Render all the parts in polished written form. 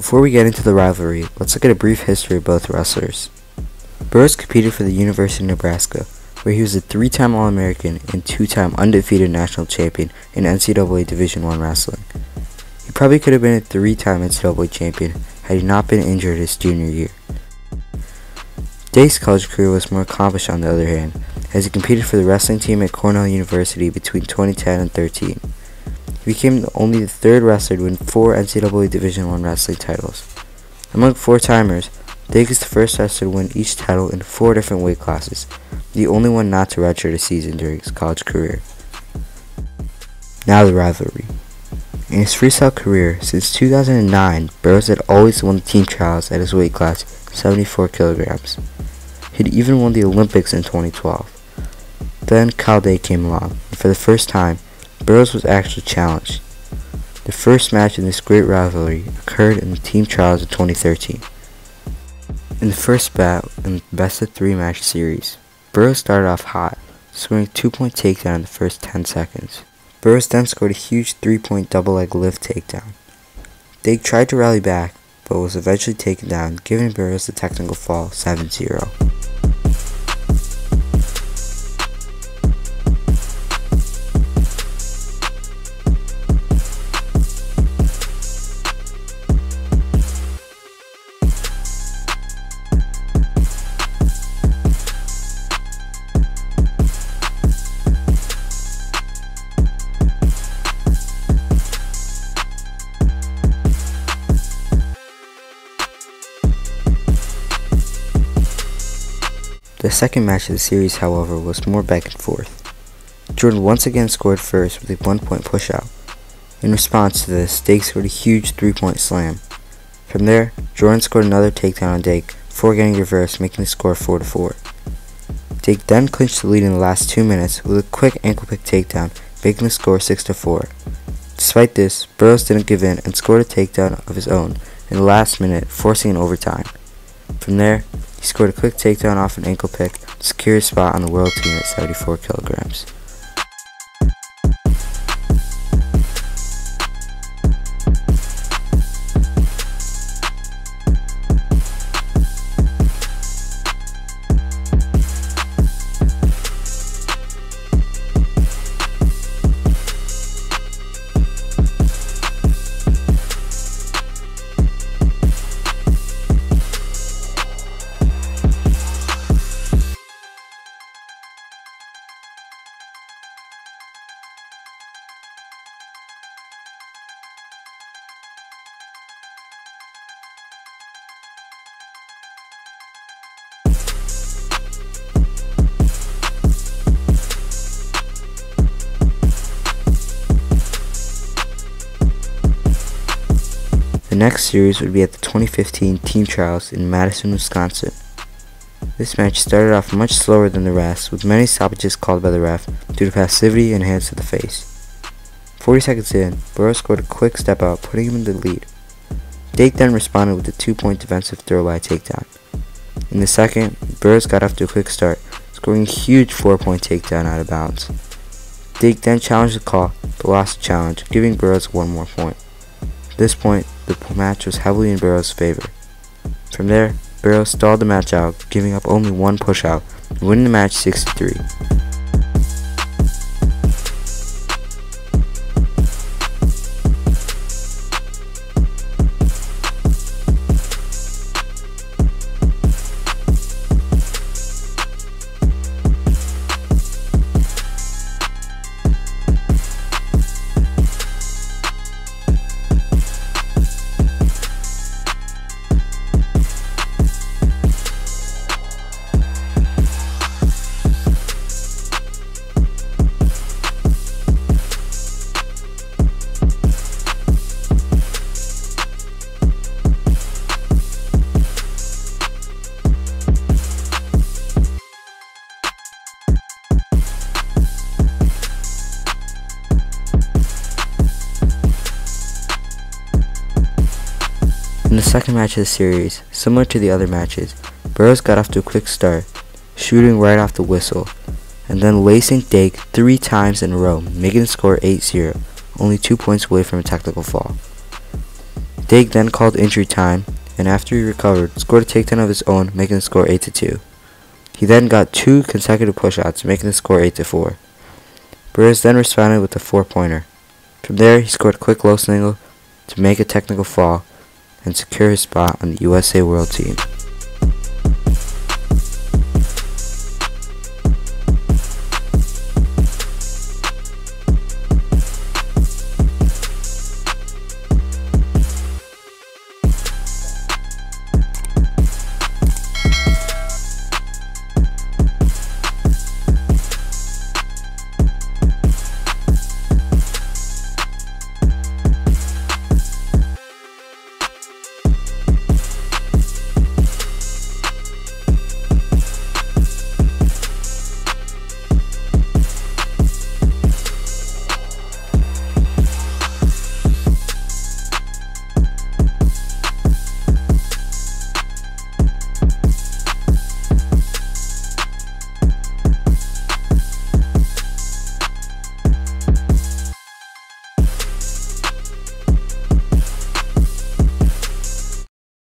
Before we get into the rivalry, let's look at a brief history of both wrestlers. Burroughs competed for the University of Nebraska, where he was a 3-time All-American and 2-time undefeated national champion in NCAA Division I wrestling. He probably could have been a 3-time NCAA champion had he not been injured his junior year. Dake's college career was more accomplished on the other hand, as he competed for the wrestling team at Cornell University between 2010 and 2013. He became only the third wrestler to win 4 NCAA Division I wrestling titles. Among 4-timers, Dake is the first wrestler to win each title in 4 different weight classes, the only one not to redshirt a season during his college career. Now the rivalry. In his freestyle career, since 2009, Burroughs had always won the team trials at his weight class, 74 kilograms. He had even won the Olympics in 2012. Then Kyle Dake came along, and for the first time, Burroughs was actually challenged. The first match in this great rivalry occurred in the team trials of 2013. In the first bout in the best-of-3 match series, Burroughs started off hot, scoring a 2-point takedown in the first 10 seconds. Burroughs then scored a huge 3-point double-leg lift takedown. Dake tried to rally back, but was eventually taken down, giving Burroughs the technical fall 7-0. The second match of the series, however, was more back and forth. Jordan once again scored first with a 1-point pushout. In response to this, Dake scored a huge 3-point slam. From there, Jordan scored another takedown on Dake before getting reversed, making the score 4-4. Dake then clinched the lead in the last 2 minutes with a quick ankle pick takedown, making the score 6-4. Despite this, Burroughs didn't give in and scored a takedown of his own in the last minute, forcing an overtime. From there, he scored a quick takedown off an ankle pick to secure his spot on the world team at 74 kilograms. The next series would be at the 2015 team trials in Madison, Wisconsin. This match started off much slower than the rest, with many stoppages called by the ref due to passivity and hands to the face. 40 seconds in, Burroughs scored a quick step out, putting him in the lead. Dake then responded with a 2-point defensive throw by a takedown. In the second, Burroughs got off to a quick start, scoring a huge 4-point takedown out of bounds. Dake then challenged the call, but lost the challenge, giving Burroughs 1 more point. At this point, the match was heavily in Burroughs' favor. From there, Burroughs stalled the match out, giving up only 1 push-out, and winning the match 6-3. In the second match of the series, similar to the other matches, Burroughs got off to a quick start, shooting right off the whistle, and then lacing Dake 3 times in a row, making the score 8-0, only 2 points away from a technical fall. Dake then called injury time, and after he recovered, scored a takedown of his own, making the score 8-2. He then got 2 consecutive push-outs, making the score 8-4. Burroughs then responded with a 4-pointer. From there, he scored a quick low single to make a technical fall and secure his spot on the USA World Team.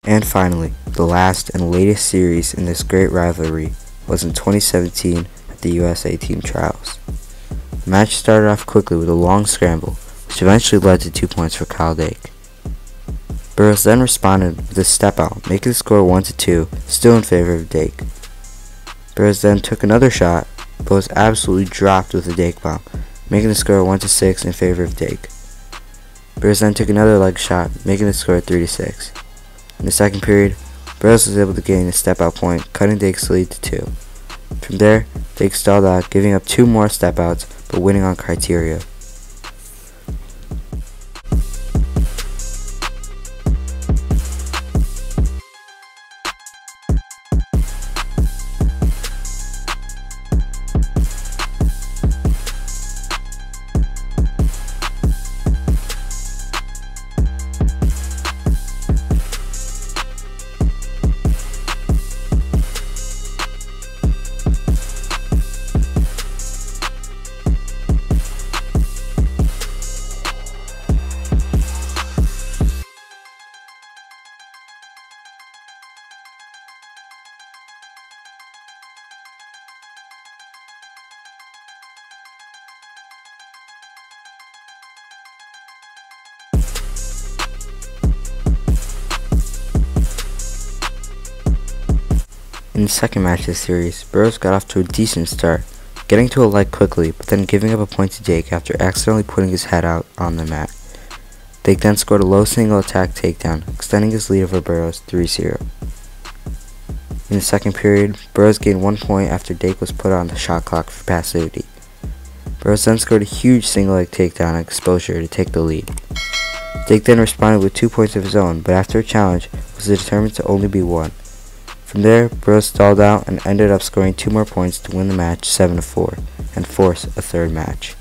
And finally, the last and latest series in this great rivalry was in 2017 at the USA Team Trials. The match started off quickly with a long scramble, which eventually led to 2 points for Kyle Dake. Burroughs then responded with a step out, making the score 1-2, still in favor of Dake. Burroughs then took another shot, but was absolutely dropped with a Dake bomb, making the score 1-6 in favor of Dake. Burroughs then took another leg shot, making the score 3-6. In the second period, Burroughs was able to gain a step-out point, cutting Dake's lead to 2. From there, Dake stalled out, giving up 2 more step-outs, but winning on criteria. In the second match of the series, Burroughs got off to a decent start, getting to a leg quickly, but then giving up a point to Dake after accidentally putting his head out on the mat. Dake then scored a low single attack takedown, extending his lead over Burroughs 3-0. In the second period, Burroughs gained 1 point after Dake was put on the shot clock for passivity. Burroughs then scored a huge single leg takedown and exposure to take the lead. Dake then responded with 2 points of his own, but after a challenge, was determined to only be 1. From there, Burroughs stalled out and ended up scoring 2 more points to win the match 7-4 and force a third match.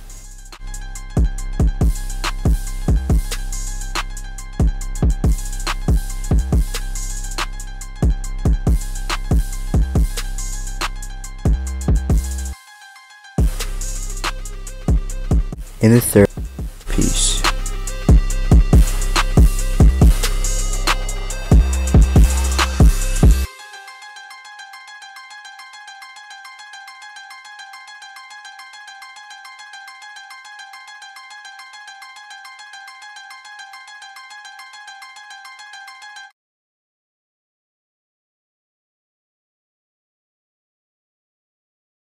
In the third